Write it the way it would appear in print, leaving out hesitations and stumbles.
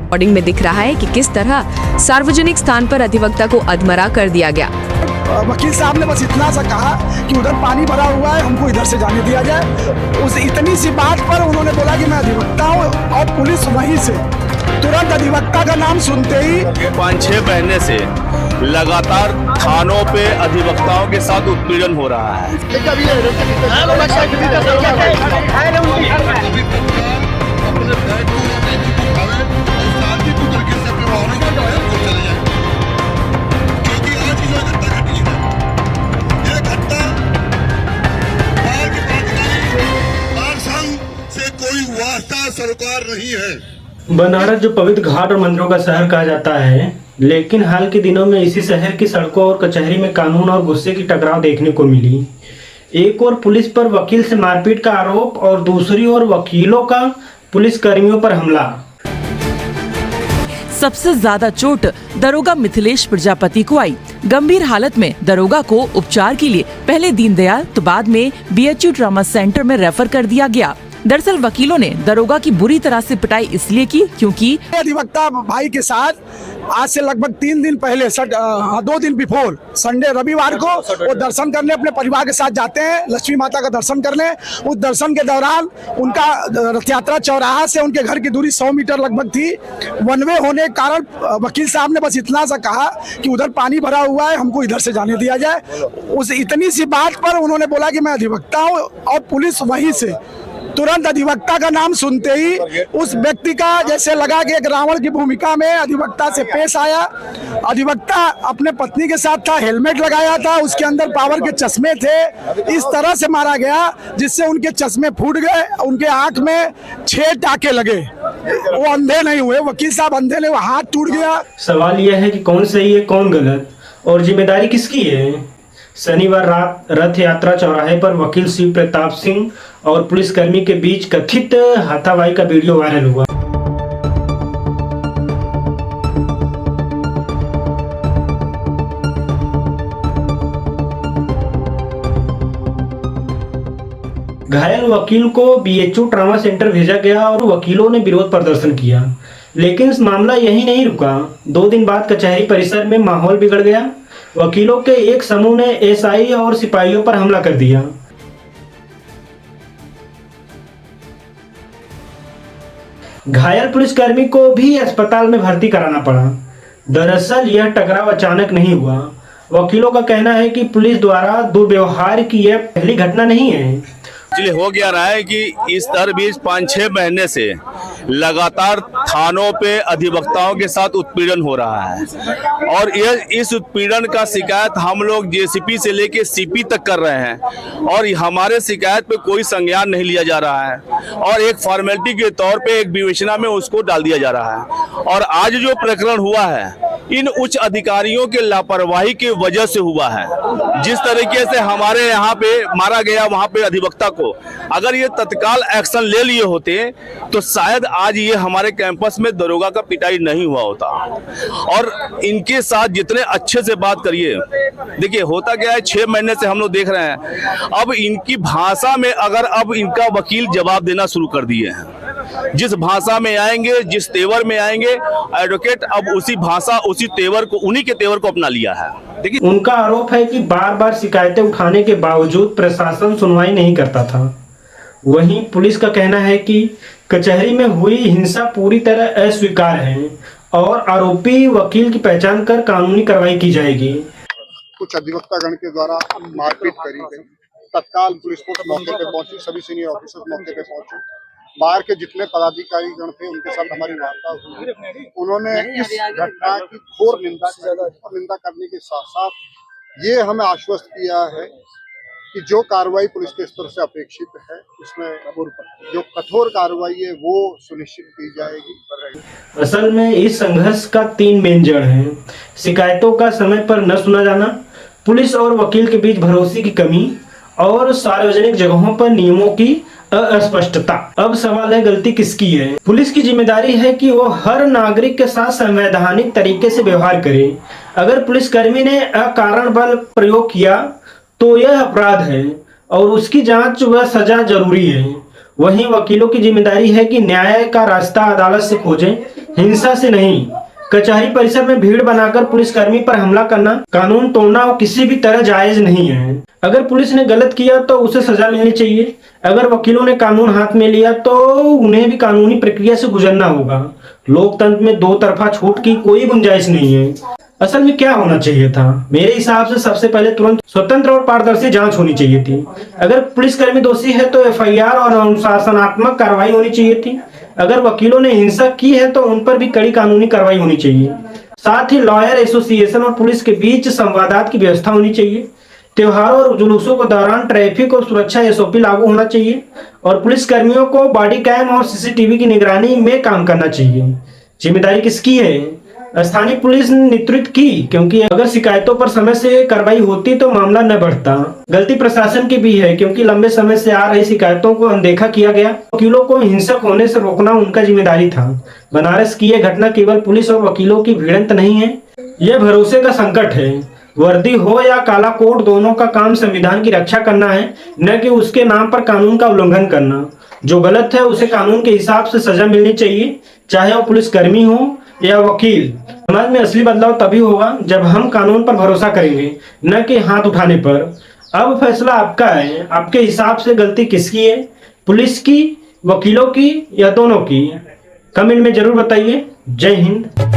Recording में दिख रहा है कि किस तरह सार्वजनिक स्थान पर अधिवक्ता को अधमरा कर दिया गया। वकील साहब ने बस इतना सा कहा कि उधर पानी भरा हुआ है, हमको इधर से जाने दिया जाए। उस इतनी सी बात पर उन्होंने बोला कि मैं अधिवक्ता हूँ, और पुलिस वहीं से तुरंत अधिवक्ता का नाम सुनते ही 5-6 महीने से लगातार थानों पे अधिवक्ताओं के साथ उत्पीड़न हो रहा है। कोई वास्ता सरकार नहीं है। बनारस जो पवित्र घाट और मंदिरों का शहर कहा जाता है, लेकिन हाल के दिनों में इसी शहर की सड़कों और कचहरी में कानून और गुस्से की टकराव देखने को मिली। एक ओर पुलिस पर वकील से मारपीट का आरोप और दूसरी ओर वकीलों का पुलिस कर्मियों पर हमला। सबसे ज्यादा चोट दरोगा मिथिलेश प्रजापति को आई। गंभीर हालत में दरोगा को उपचार के लिए पहले दीनदयाल तो बाद में बीएचयू ट्रॉमा सेंटर में रेफर कर दिया गया। दरअसल वकीलों ने दरोगा की बुरी तरह से पिटाई इसलिए की क्योंकि अधिवक्ता भाई के साथ आज से लगभग 3 दिन पहले 2 दिन बिफोर संडे रविवार को वो दर्शन करने अपने परिवार के साथ जाते हैं, लक्ष्मी माता का दर्शन करने। उस दर्शन के दौरान उनका रथ यात्रा चौराहा से उनके घर की दूरी 100 मीटर लगभग थी। वन वे होने के कारण वकील साहब ने बस इतना सा कहा कि उधर पानी भरा हुआ है, हमको इधर से जाने दिया जाए। उस इतनी सी बात पर उन्होंने बोला कि मैं अधिवक्ता हूँ, और पुलिस वहीं से तुरंत अधिवक्ता का नाम सुनते ही उस व्यक्ति का जैसे लगा कि एक रावण की भूमिका में अधिवक्ता से पेश आया। अधिवक्ता अपने पत्नी के साथ था, हेलमेट लगाया था, उसके अंदर पावर के चश्मे थे। इस तरह से मारा गया जिससे उनके चश्मे फूट गए, उनके आंख में 6 टाके लगे। वो अंधे नहीं हुए, वकील साहब अंधे नहीं, वो हाथ टूट गया। सवाल यह है कि कौन सही है कौन गलत और जिम्मेदारी किसकी है। शनिवार रात रथ यात्रा चौराहे पर वकील शिव प्रताप सिंह और पुलिसकर्मी के बीच कथित हाथापाई का वीडियो वायरल हुआ। घायल वकील को बीएचयू ट्रॉमा सेंटर भेजा गया और वकीलों ने विरोध प्रदर्शन किया, लेकिन इस मामला यही नहीं रुका। 2 दिन बाद कचहरी परिसर में माहौल बिगड़ गया। वकीलों के एक समूह ने एसआई और सिपाहियों पर हमला कर दिया। घायल पुलिसकर्मी को भी अस्पताल में भर्ती कराना पड़ा। दरअसल यह टकराव अचानक नहीं हुआ। वकीलों का कहना है कि पुलिस द्वारा दुर्व्यवहार की यह पहली घटना नहीं है। इसलिए हो गया रहा है कि इस तरह बीच 5-6 महीने से लगातार थानों पे अधिवक्ताओं के साथ उत्पीड़न हो रहा है, और इस उत्पीड़न का शिकायत हम लोग जेसीपी से लेके सीपी तक कर रहे हैं, और हमारे शिकायत पे कोई संज्ञान नहीं लिया जा रहा है, और एक फॉर्मेलिटी के तौर पे एक विवेचना में उसको डाल दिया जा रहा है। और आज जो प्रकरण हुआ है इन उच्च अधिकारियों के लापरवाही की वजह से हुआ है। जिस तरीके से हमारे यहाँ पे मारा गया वहाँ पे अधिवक्ता को, अगर ये तत्काल एक्शन ले लिए होते तो शायद आज ये हमारे कैंपस में दरोगा का पिटाई नहीं हुआ होता। और इनके साथ जितने अच्छे से बात करिए, देखिए होता क्या है, 6 महीने से हम लोग देख रहे हैं। अब इनकी भाषा में अगर अब इनका वकील जवाब देना शुरू कर दिए हैं, जिस भाषा में आएंगे, जिस तेवर में आएंगे, एडवोकेट अब उसी भाषा उसी तेवर को, उन्हीं के तेवर को अपना लिया है। देखिए उनका आरोप है कि बार बार शिकायतें उठाने के बावजूद प्रशासन सुनवाई नहीं करता था। वहीं पुलिस का कहना है कि कचहरी में हुई हिंसा पूरी तरह अस्वीकार है और आरोपी वकील की पहचान कर कानूनी कार्रवाई की जाएगी। कुछ अधिवक्तागण के द्वारा मारपीट करी गई। तत्काल पुलिस फोर्स मौके पे पहुंची, सभी सीनियर ऑफिसर्स मौके पे पहुंचे। बाहर के जितने पदाधिकारी गण थे उनके साथ हमारी वार्ता हुई। उन्होंने इस घटना की घोर निंदा करने के साथ साथ ये हमें आश्वस्त किया है कि जो कार्रवाई पुलिस के स्तर से अपेक्षित है उसमें जो कठोर कार्रवाई है वो सुनिश्चित की जाएगी। असल में इस संघर्ष का 3 मेन जड़ है। शिकायतों का समय पर न सुना जाना, पुलिस और वकील के बीच भरोसे की कमी और सार्वजनिक जगहों पर नियमों की अस्पष्टता। अब सवाल है गलती किसकी है। पुलिस की जिम्मेदारी है कि वो हर नागरिक के साथ संवैधानिक तरीके से व्यवहार करे। अगर पुलिसकर्मी ने अकारण बल प्रयोग किया तो यह अपराध है और उसकी जांच व सजा जरूरी है। वहीं वकीलों की जिम्मेदारी है कि न्याय का रास्ता अदालत से खोजें, हिंसा से नहीं। कचहरी परिसर में भीड़ बनाकर पुलिसकर्मी पर हमला करना, कानून तोड़ना और किसी भी तरह जायज नहीं है। अगर पुलिस ने गलत किया तो उसे सजा मिलनी चाहिए। अगर वकीलों ने कानून हाथ में लिया तो उन्हें भी कानूनी प्रक्रिया से गुजरना होगा। लोकतंत्र में दो तरफा छूट की कोई गुंजाइश नहीं है। असल में क्या होना चाहिए था? मेरे हिसाब से सबसे पहले तुरंत स्वतंत्र और पारदर्शी जांच होनी चाहिए थी। अगर पुलिसकर्मी दोषी है तो एफआईआर और अनुशासनात्मक कार्रवाई होनी चाहिए थी। अगर वकीलों ने हिंसा की है तो उन पर भी कड़ी कानूनी कार्रवाई होनी चाहिए। साथ ही लॉयर एसोसिएशन और पुलिस के बीच संवादात की व्यवस्था होनी चाहिए। त्योहारों और जुलूसों के दौरान ट्रैफिक और सुरक्षा एसओपी लागू होना चाहिए और पुलिसकर्मियों को बॉडी कैम और सीसीटीवी की निगरानी में काम करना चाहिए। जिम्मेदारी किसकी है? स्थानीय पुलिस नेतृत्व की, क्योंकि अगर शिकायतों पर समय से कार्रवाई होती तो मामला न बढ़ता। गलती प्रशासन की भी है, क्योंकि लंबे समय से आ रही शिकायतों को अनदेखा किया गया। वकीलों को हिंसक होने से रोकना उनका जिम्मेदारी था। बनारस की यह घटना केवल पुलिस और वकीलों की भिड़ंत नहीं है, यह भरोसे का संकट है। वर्दी हो या काला कोट, दोनों का काम संविधान की रक्षा करना है, न कि उसके नाम पर कानून का उल्लंघन करना। जो गलत है उसे कानून के हिसाब से सजा मिलनी चाहिए, चाहे वो पुलिसकर्मी हो या वकील। समाज में असली बदलाव तभी होगा जब हम कानून पर भरोसा करेंगे, न कि हाथ उठाने पर। अब फैसला आपका है। आपके हिसाब से गलती किसकी है? पुलिस की, वकीलों की या दोनों की? कमेंट में जरूर बताइए। जय हिंद।